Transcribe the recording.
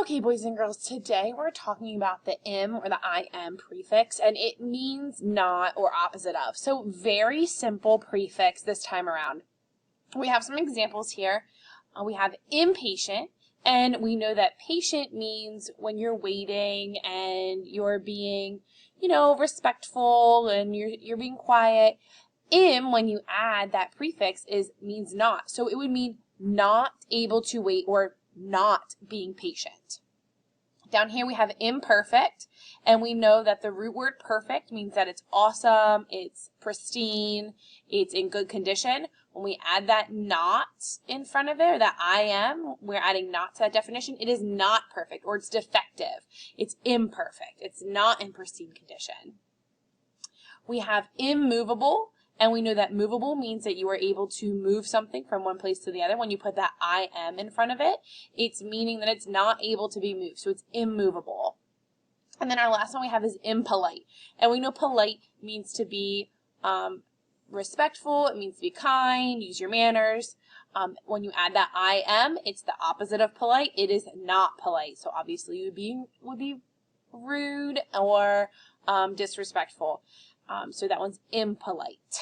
Okay, boys and girls, today we're talking about the M or the IM prefix, and it means not or opposite of. So very simple prefix this time around. We have some examples here. We have impatient, and we know that patient means when you're waiting and you're being, respectful and you're being quiet. Im, when you add that prefix, means not. So it would mean not able to wait or not being patient. Down here we have imperfect, and we know that the root word perfect means that it's awesome, it's pristine, it's in good condition. When we add that not in front of it, or that IM, we're adding not to that definition. It is not perfect, or it's defective. It's imperfect. It's not in pristine condition. We have immovable. And we know that movable means that you are able to move something from one place to the other. When you put that IM in front of it, it's meaning that it's not able to be moved. So it's immovable. And then our last one we have is impolite. And we know polite means to be respectful. It means to be kind, use your manners. When you add that IM, it's the opposite of polite. It is not polite. So obviously you would be rude or disrespectful. So that one's impolite.